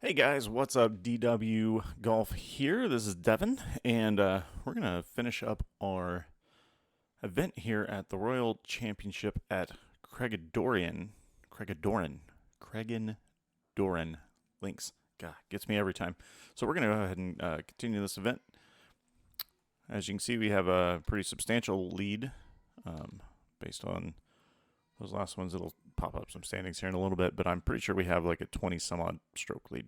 Hey guys, what's up? DW Golf here. This is Devin, and we're going to finish up our event here at the Royal Championship at Craigendoran Links. God, gets me every time. So we're going to go ahead and continue this event. As you can see, we have a pretty substantial lead based on those last ones. It'll pop up some standings here in a little bit, but I'm pretty sure we have like a 20 some odd stroke lead.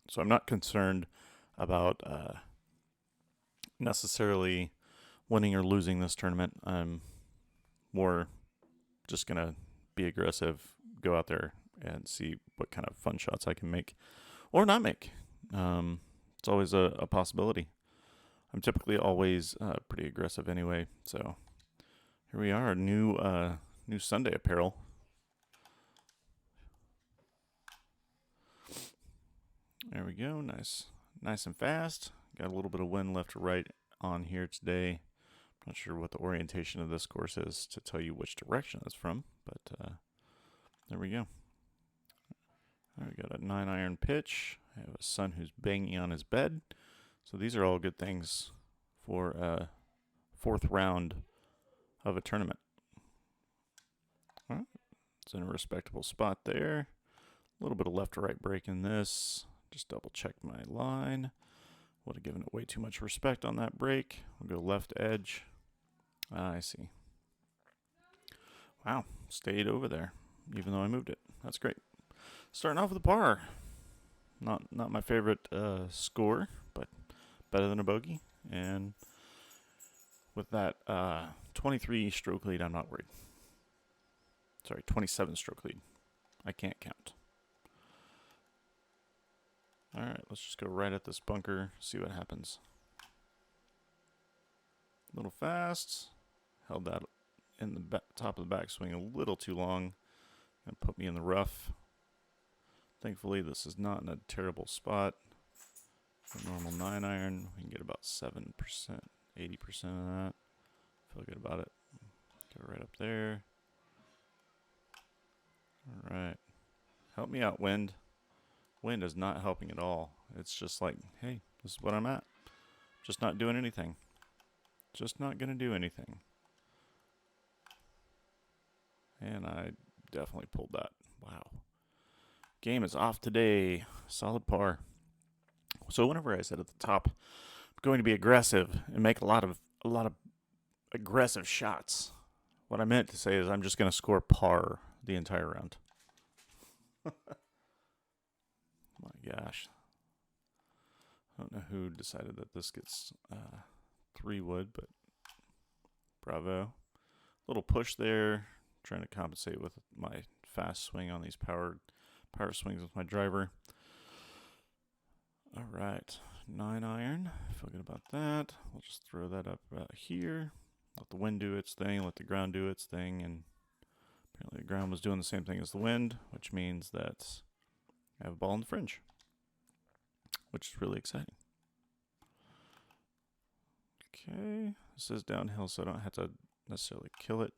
So I'm not concerned about necessarily winning or losing this tournament. I'm more just going to be aggressive, go out there and see what kind of fun shots I can make or not make. It's always a possibility. I'm typically always pretty aggressive anyway. So here we are, new Sunday apparel. There we go, nice and fast. Got a little bit of wind left to right on here today. Not sure what the orientation of this course is to tell you which direction it's from, but there we go. All right, we got a 9-iron pitch. I have a son who's banging on his bed. So these are all good things for a fourth round of a tournament. All right, it's in a respectable spot there. A little bit of left to right break in this. Just double check my line. Would have given it way too much respect on that break. We'll go left edge. I see. Wow, stayed over there, even though I moved it. That's great. Starting off with a par. Not my favorite score, but better than a bogey. And with that 23 stroke lead, I'm not worried. Sorry, 27 stroke lead. I can't count. All right, let's just go right at this bunker, see what happens. A little fast. Held that in the top of the backswing a little too long. Gonna put me in the rough. Thankfully, this is not in a terrible spot. A normal 9-iron, we can get about 7%, 80% of that. Feel good about it. Get it right up there. All right. Help me out, wind. Wind is not helping at all. It's just like, hey, this is what I'm at. Just not doing anything. Just not going to do anything. And I definitely pulled that. Wow. Game is off today. Solid par. So whenever I said at the top, I'm going to be aggressive and make a lot of aggressive shots, what I meant to say is I'm just going to score par the entire round. My gosh. I don't know who decided that this gets 3 wood, but bravo. Little push there, trying to compensate with my fast swing on these power swings with my driver. All right, 9-iron. Feel good about that. We'll just throw that up about here. Let the wind do its thing, let the ground do its thing, and apparently the ground was doing the same thing as the wind, which means that I have a ball in the fringe, which is really exciting. Okay, this is downhill, so I don't have to necessarily kill it.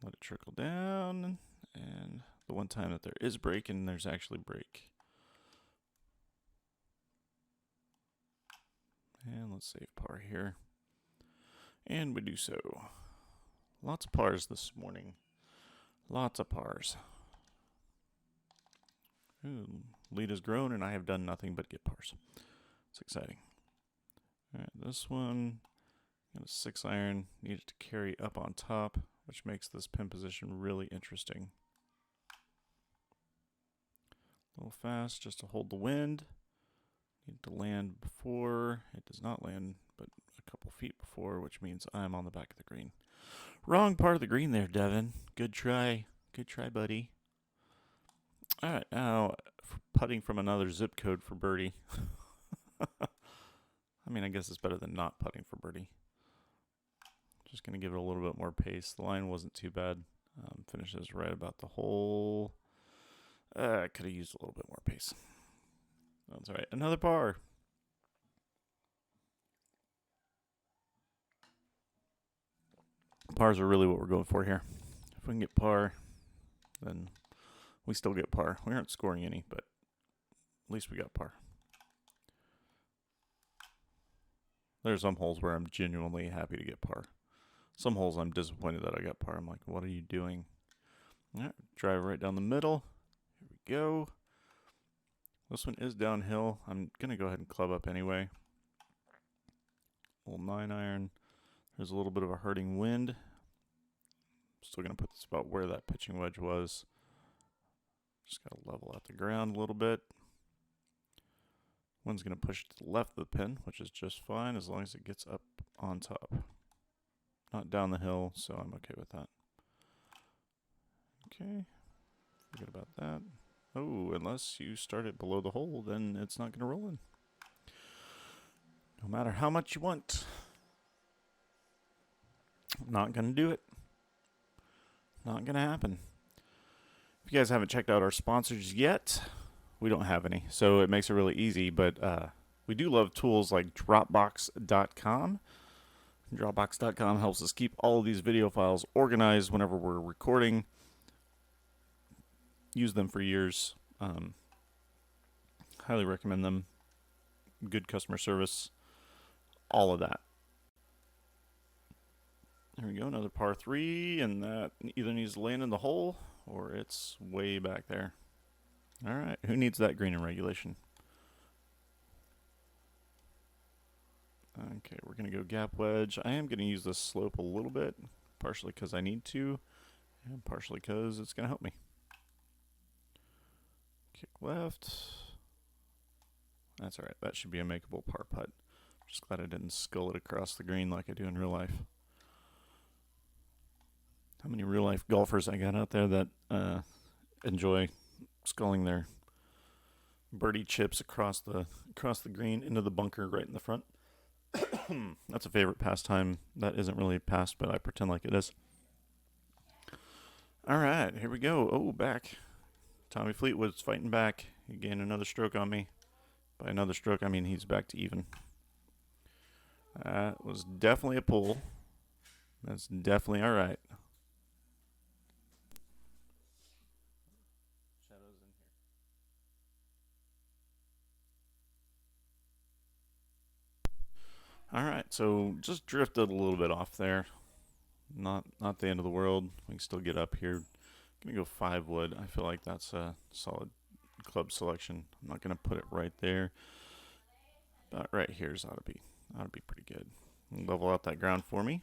Let it trickle down, and the one time that there is break, and there's actually break. And let's save par here. And we do so. Lots of pars this morning. Lots of pars. Ooh, lead has grown, and I have done nothing but get pars. It's exciting. All right, this one, got a 6-iron, needed to carry up on top, which makes this pin position really interesting. A little fast just to hold the wind. Need to land before. It does not land, but a couple feet before, which means I'm on the back of the green. Wrong part of the green there, Devin. Good try. Good try, buddy. All right, now putting from another zip code for birdie. I mean, I guess it's better than not putting for birdie. Just going to give it a little bit more pace. The line wasn't too bad. Finishes right about the hole. I could have used a little bit more pace. That's all right. Another par. Pars are really what we're going for here. If we can get par, then we still get par. We aren't scoring any, but least we got par. There's some holes where I'm genuinely happy to get par. Some holes I'm disappointed that I got par. I'm like, what are you doing? All right, drive right down the middle. Here we go. This one is downhill. I'm going to go ahead and club up anyway. Little 9-iron. There's a little bit of a hurting wind. Still going to put this about where that pitching wedge was. Just got to level out the ground a little bit. Wind's going to push to the left of the pin, which is just fine as long as it gets up on top. Not down the hill, so I'm okay with that. Okay, forget about that. Oh, unless you start it below the hole, then it's not going to roll in. No matter how much you want. Not going to do it. Not going to happen. If you guys haven't checked out our sponsors yet, we don't have any, so it makes it really easy, but we do love tools like Dropbox.com. Dropbox.com helps us keep all of these video files organized whenever we're recording. Use them for years. Highly recommend them. Good customer service. All of that. There we go, another par 3, and that either needs to land in the hole or it's way back there. All right, who needs that green in regulation? Okay, we're going to go gap wedge. I am going to use this slope a little bit, partially because I need to, and partially because it's going to help me. Kick left. That's all right. That should be a makeable par putt. Just glad I didn't skull it across the green like I do in real life. How many real life golfers I got out there that enjoy sculling their birdie chips across the green into the bunker right in the front. That's a favorite pastime that isn't really past, but I pretend like it is. All right, here we go. Oh, back. Tommy Fleetwood's fighting back. He gained another stroke on me. By another stroke, I mean he's back to even. That was definitely a pull. That's definitely all right. Shadows in here. All right, so just drifted a little bit off there. Not the end of the world. We can still get up here. I'm gonna go 5 wood. I feel like that's a solid club selection. I'm not gonna put it right there. About right here's ought to be pretty good. Level out that ground for me.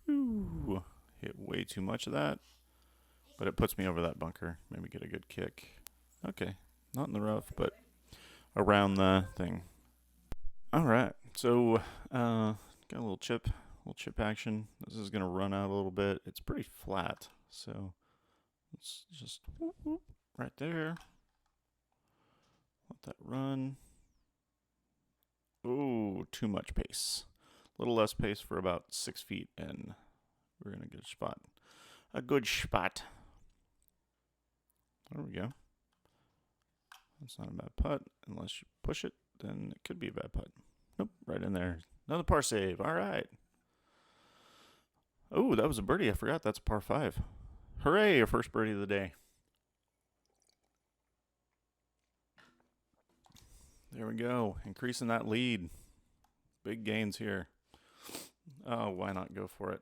Ooh, hit way too much of that, but it puts me over that bunker. Maybe get a good kick. Okay, not in the rough, but around the thing. All right, so got a little chip action. This is gonna run out a little bit. It's pretty flat, so let's just whoop, whoop, right there. Let that run. Ooh, too much pace. A little less pace for about 6 feet, and we're in a good spot. A good spot. There we go. That's not a bad putt. Unless you push it, then it could be a bad putt. Nope, right in there. Another par save. All right. Oh, that was a birdie. I forgot that's a par 5. Hooray, our first birdie of the day. There we go. Increasing that lead. Big gains here. Oh, why not go for it?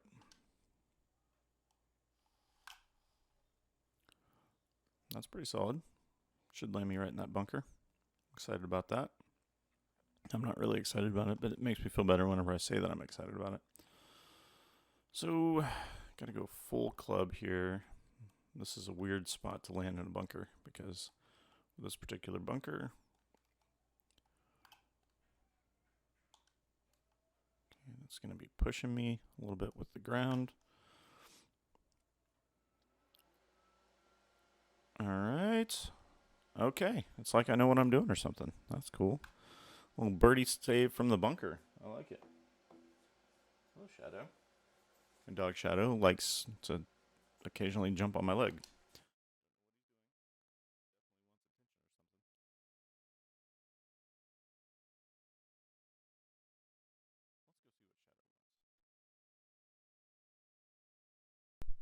That's pretty solid. Should land me right in that bunker. Excited about that. I'm not really excited about it, but it makes me feel better whenever I say that I'm excited about it. So, gotta go full club here. This is a weird spot to land in a bunker because this particular bunker, okay, it's gonna be pushing me a little bit with the ground. All right. Okay. It's like I know what I'm doing or something. That's cool. A little birdie save from the bunker. I like it. Hello, Shadow. And dog Shadow likes to occasionally jump on my leg.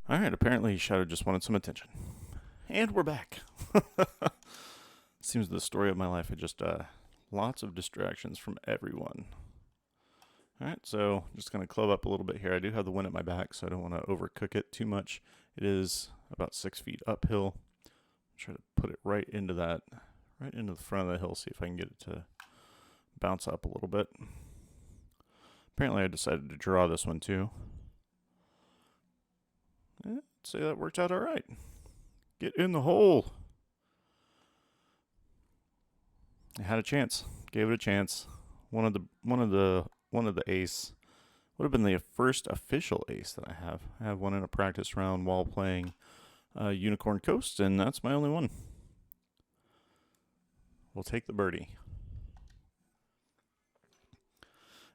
All right. Apparently, Shadow just wanted some attention. And we're back. Seems the story of my life. I just lots of distractions from everyone. All right, so just going to club up a little bit here. I do have the wind at my back, so I don't want to overcook it too much. It is about 6 feet uphill. Try to put it right into that, right into the front of the hill, see if I can get it to bounce up a little bit. Apparently I decided to draw this one too. I'd say that worked out all right. Get in the hole. I had a chance. Gave it a chance. One of the ace would have been the first official ace that I have. I have one in a practice round while playing Unicorn Coast, and that's my only one. We'll take the birdie.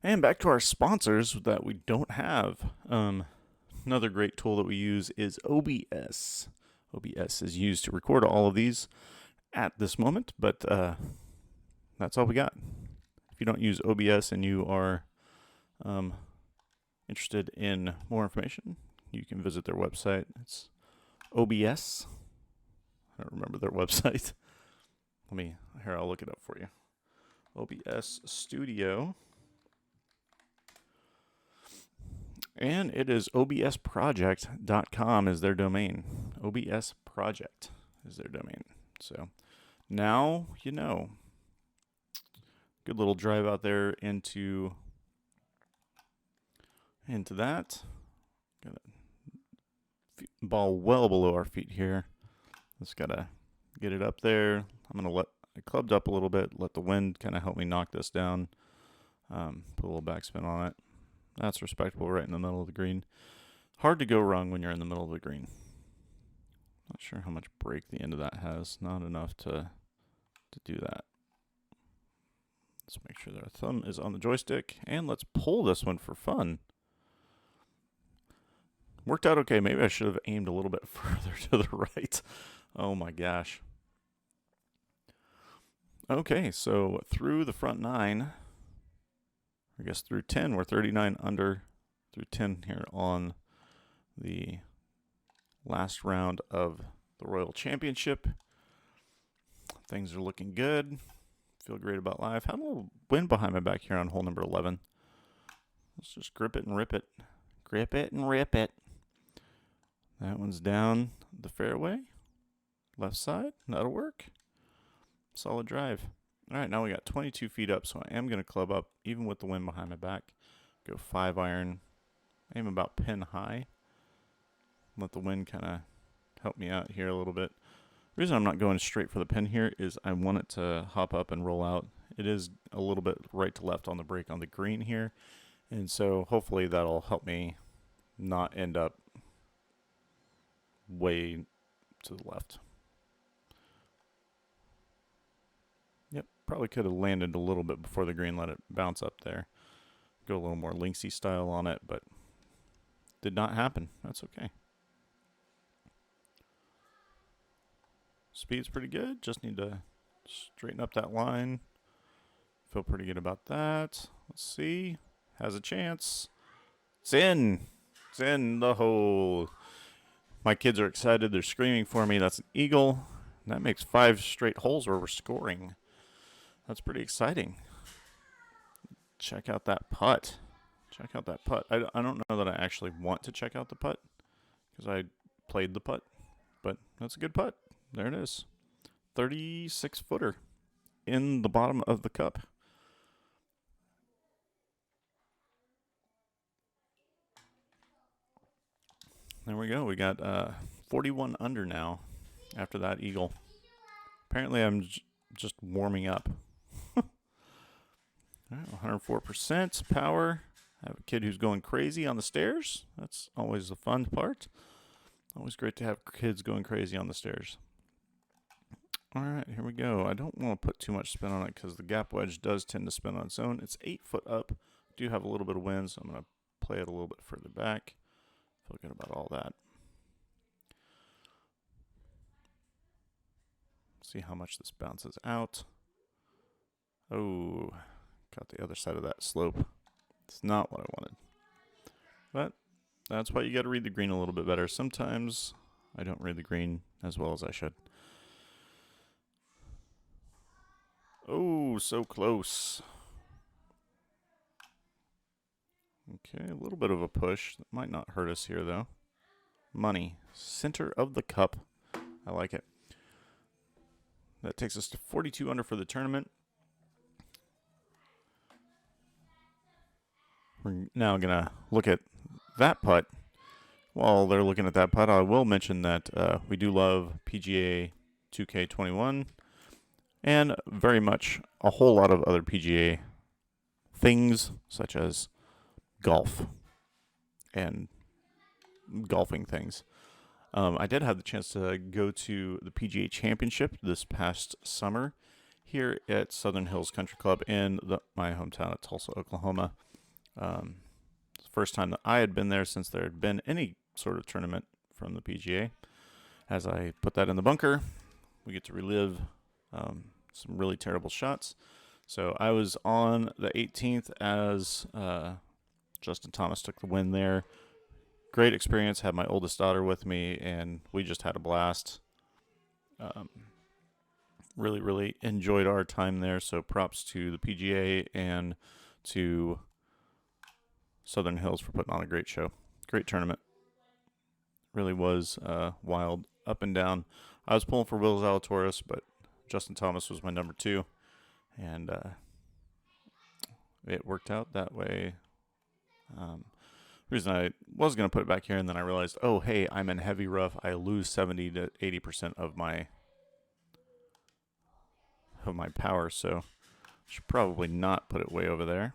And back to our sponsors that we don't have. Another great tool that we use is OBS. OBS is used to record all of these at this moment, but that's all we got. If you don't use OBS and you are interested in more information, you can visit their website. It's OBS. I don't remember their website. I'll look it up for you. OBS Studio. And it is obsproject.com is their domain. OBS Project is their domain. So now you know. Good little drive out there into that. Got a ball well below our feet here. Just gotta get it up there. I clubbed up a little bit, let the wind kind of help me knock this down. Put a little backspin on it. That's respectable right in the middle of the green. Hard to go wrong when you're in the middle of the green. Not sure how much break the end of that has. Not enough to do that. Let's make sure that our thumb is on the joystick, and let's pull this one for fun. Worked out okay. Maybe I should have aimed a little bit further to the right. Oh my gosh. Okay, so through the front 9, I guess through 10, we're 39 under, through 10 here on the last round of the Royal Championship. Things are looking good. Feel great about life. Had a little wind behind my back here on hole number 11. Let's just grip it and rip it. Grip it and rip it. That one's down the fairway. Left side. That'll work. Solid drive. All right, now we got 22 feet up, so I am going to club up, even with the wind behind my back. Go 5 iron. Aim about pin high. Let the wind kind of help me out here a little bit. The reason I'm not going straight for the pin here is I want it to hop up and roll out. It is a little bit right to left on the break on the green here. And so hopefully that'll help me not end up way to the left. Yep, probably could have landed a little bit before the green, let it bounce up there. Go a little more linksy style on it, but did not happen. That's okay. Speed's pretty good. Just need to straighten up that line. Feel pretty good about that. Let's see. Has a chance. It's in. It's in the hole. My kids are excited. They're screaming for me. That's an eagle. And that makes 5 straight holes where we're scoring. That's pretty exciting. Check out that putt. Check out that putt. I don't know that I actually want to check out the putt because I played the putt, but that's a good putt. There it is. 36-footer in the bottom of the cup. There we go. We got 41 under now after that eagle. Apparently I'm just warming up. 104% power. I have a kid who's going crazy on the stairs. That's always the fun part. Always great to have kids going crazy on the stairs. All right, here we go. I don't want to put too much spin on it because the gap wedge does tend to spin on its own. It's 8 foot up. Do have a little bit of wind, so I'm going to play it a little bit further back. Feel good about all that. See how much this bounces out. Oh, got the other side of that slope. It's not what I wanted. But that's why you got to read the green a little bit better. Sometimes I don't read the green as well as I should. Oh, so close. Okay, a little bit of a push. That might not hurt us here, though. Money. Center of the cup. I like it. That takes us to 42 under for the tournament. We're now going to look at that putt. While they're looking at that putt, I will mention that we do love PGA 2K21 and very much a whole lot of other PGA things, such as golf and golfing things. I did have the chance to go to the PGA Championship this past summer here at Southern Hills Country Club in my hometown of Tulsa, Oklahoma. It's the first time that I had been there since there had been any sort of tournament from the PGA. As I put that in the bunker, we get to relive some really terrible shots. So I was on the 18th as Justin Thomas took the win there. Great experience. Had my oldest daughter with me, and we just had a blast. Really, really enjoyed our time there. So props to the PGA and to Southern Hills for putting on a great show. Great tournament. Really was wild, up and down. I was pulling for Will Zalatoris, but Justin Thomas was my number 2, and it worked out that way. The reason I was going to put it back here, and then I realized, oh, hey, I'm in heavy rough. I lose 70 to 80% of my power, so I should probably not put it way over there.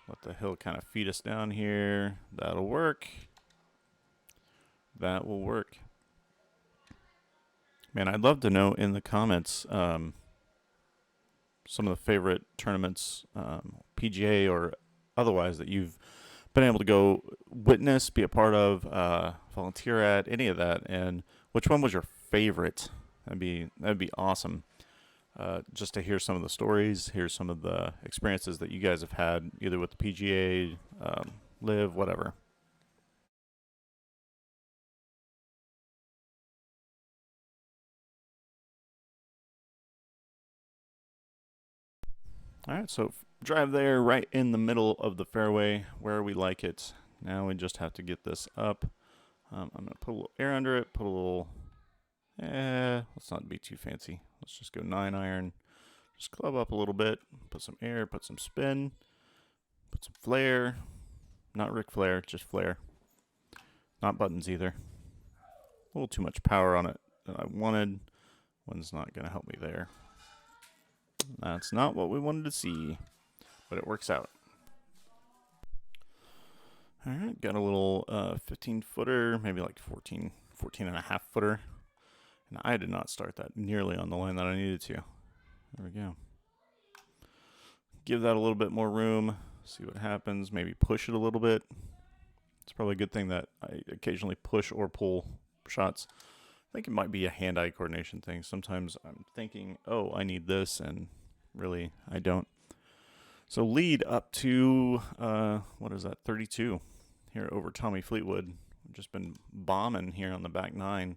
Let the hill kind of feed us down here. That'll work. That will work. Man, I'd love to know in the comments some of the favorite tournaments, PGA or otherwise, that you've been able to go witness, be a part of, volunteer at, any of that, and which one was your favorite? That'd be awesome. Just to hear some of the stories, hear some of the experiences that you guys have had, either with the PGA, live, whatever. All right, so drive there right in the middle of the fairway where we like it. Now we just have to get this up. I'm going to put a little air under it, put a little, let's not be too fancy. Let's just go 9 iron. Just club up a little bit, put some air, put some spin, put some flare. Not Ric Flair, just flare. Not buttons either. A little too much power on it than I wanted. One's not going to help me there. That's not what we wanted to see, but it works out. All right, got a little 15-footer, maybe like 14 and a half footer. And I did not start that nearly on the line that I needed to. There we go. Give that a little bit more room, see what happens, maybe push it a little bit. It's probably a good thing that I occasionally push or pull shots. I think it might be a hand-eye coordination thing. Sometimes I'm thinking, oh, I need this, and really I don't. So lead up to, 32 here over Tommy Fleetwood. I've just been bombing here on the back 9.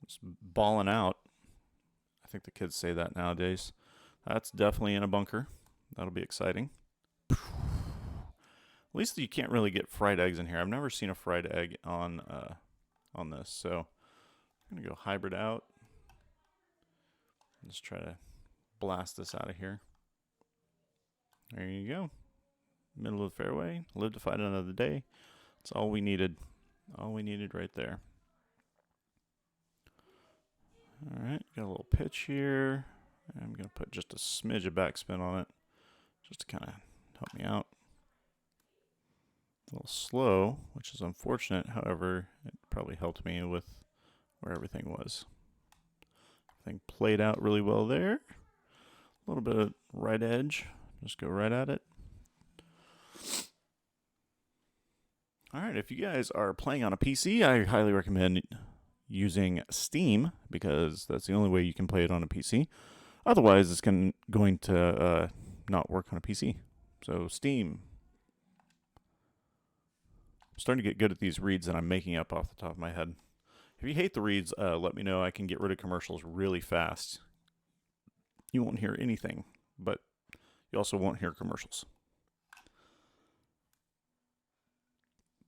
Just balling out. I think the kids say that nowadays. That's definitely in a bunker. That'll be exciting. At least you can't really get fried eggs in here. I've never seen a fried egg on this. So I'm going to go hybrid out. Just try to blast this out of here. There you go. Middle of the fairway. Live to fight another day. That's all we needed. All we needed right there. All right, got a little pitch here. I'm going to put just a smidge of backspin on it just to kind of help me out. A little slow, which is unfortunate. However, it probably helped me with where everything was. Everything played out really well there. A little bit of right edge. Just go right at it. All right, if you guys are playing on a PC, I highly recommend using Steam because that's the only way you can play it on a PC. Otherwise, it's going to not work on a PC. So Steam. I'm starting to get good at these reads that I'm making up off the top of my head. If you hate the reads, let me know. I can get rid of commercials really fast. You won't hear anything, but you also won't hear commercials.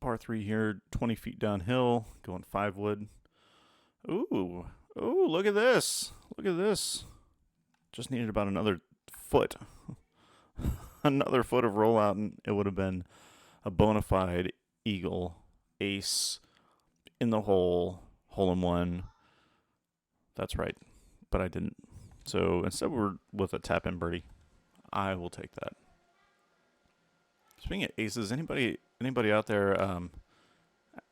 Par 3 here, 20 feet downhill, going 5 wood. Ooh, look at this. Look at this. Just needed about another foot. Another foot of rollout, and it would have been a bona fide eagle, ace, in the hole, hole-in-one. That's right, but I didn't. So instead we're with a tap-in birdie. I will take that. Speaking of aces, anybody out there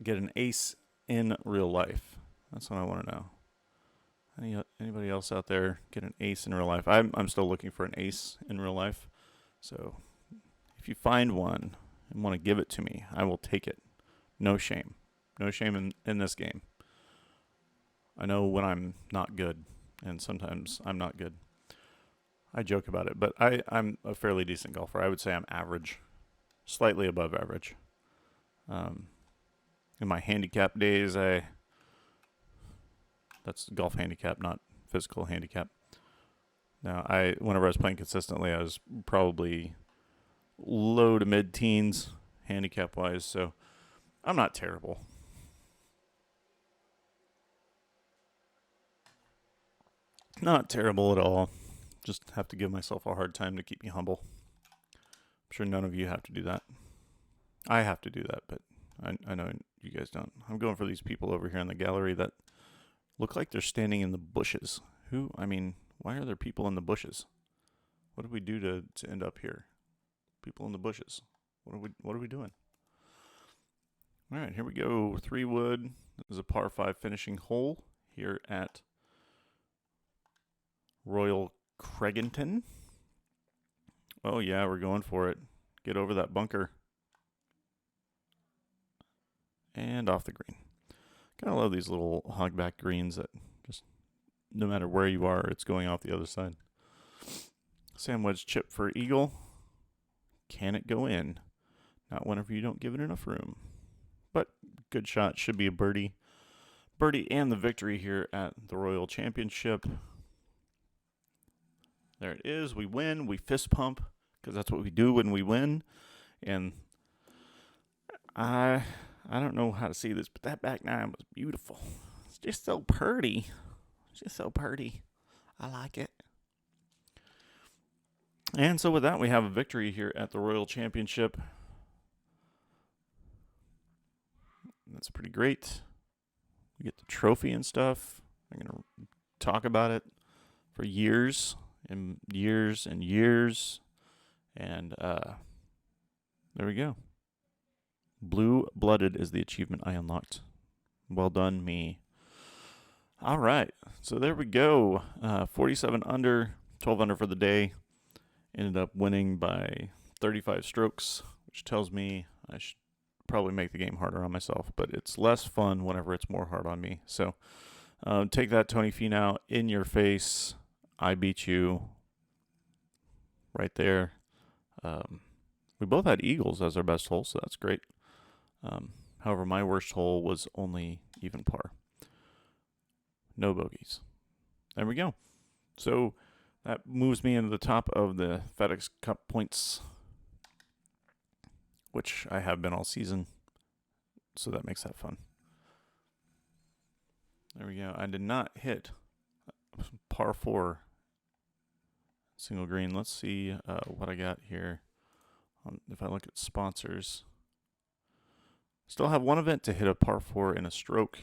get an ace in real life? That's what I want to know. Anybody else out there get an ace in real life? I'm still looking for an ace in real life. So if you find one and want to give it to me, I will take it. No shame. No shame in this game. I know when I'm not good, and sometimes I'm not good. I joke about it, but I'm a fairly decent golfer. I would say I'm average, slightly above average. In my handicap days, that's golf handicap, not physical handicap. Now, whenever I was playing consistently, I was probably low to mid-teens handicap-wise, so I'm not terrible. Not terrible at all. Just have to give myself a hard time to keep me humble. I'm sure none of you have to do that. I have to do that, but I know you guys don't. I'm going for these people over here in the gallery that look like they're standing in the bushes. Why are there people in the bushes? What did we do to end up here? People in the bushes. What are we doing? All right, here we go. 3 wood. This is a par 5 finishing hole here at Royal Craigendoran. Oh yeah, we're going for it. Get over that bunker. And off the green. Kind of love these little hogback greens that just, no matter where you are, it's going off the other side. Sand wedge chip for eagle. Can it go in? Not whenever you don't give it enough room. But good shot. Should be a birdie. Birdie and the victory here at the Royal Championship. There it is. We win. We fist pump because that's what we do when we win. And I don't know how to see this, but that back nine was beautiful. It's just so pretty. I like it. And so with that, we have a victory here at the Royal Championship. That's pretty great. We get the trophy and stuff. I'm going to talk about it for years and years and years. And there we go. Blue-blooded is the achievement I unlocked. Well done, me. All right. So there we go. 47 under, 12 under for the day. Ended up winning by 35 strokes, which tells me I should probably make the game harder on myself, but it's less fun whenever it's more hard on me. So take that, Tony Finau, in your face. I beat you right there. We both had eagles as our best hole, so that's great. However, my worst hole was only even par. No bogeys. There we go. So that moves me into the top of the FedEx Cup points, which I have been all season. So that makes that fun. There we go. I did not hit par 4 single green. Let's see what I got here. If I look at sponsors, still have one event to hit a par 4 in a stroke.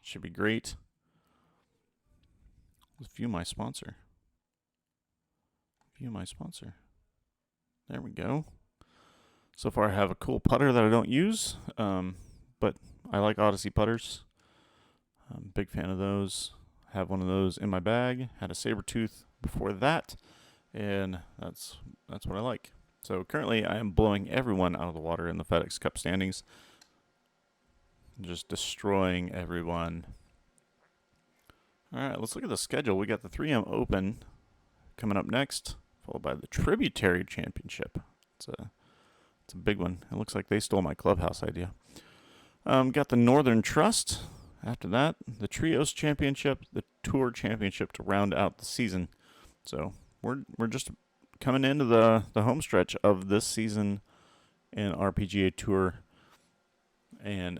Should be great. Let's view my sponsor. There we go. So far I have a cool putter that I don't use, but I like Odyssey putters. I'm a big fan of those. Have one of those in my bag. Had a Sabertooth before that, and that's what I like. So currently I am blowing everyone out of the water in the FedEx Cup standings. Just destroying everyone. All right, let's look at the schedule. We got the 3M Open coming up next, followed by the Tributary Championship. It's a big one. It looks like they stole my clubhouse idea. Got the Northern Trust. After that, the Trios Championship, the Tour Championship to round out the season. So we're just coming into the home stretch of this season in our PGA Tour. And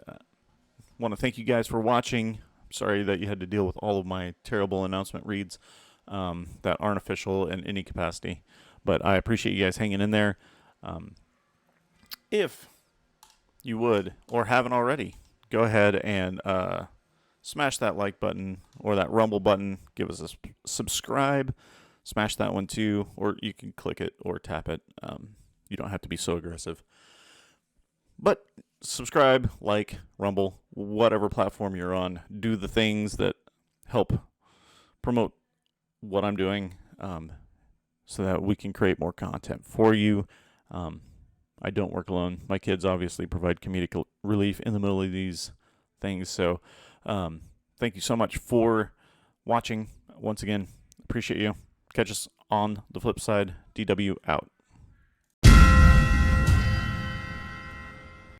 want to thank you guys for watching. Sorry that you had to deal with all of my terrible announcement reads that aren't official in any capacity. But I appreciate you guys hanging in there. If you would, or haven't already, go ahead and smash that like button or that rumble button. Give us a subscribe. Smash that one too, or you can click it or tap it. You don't have to be so aggressive. But subscribe, like, rumble, whatever platform you're on. Do the things that help promote what I'm doing so that we can create more content for you. I don't work alone. My kids obviously provide comedic relief in the middle of these things. So thank you so much for watching. Once again, appreciate you. Catch us on the flip side. DW out.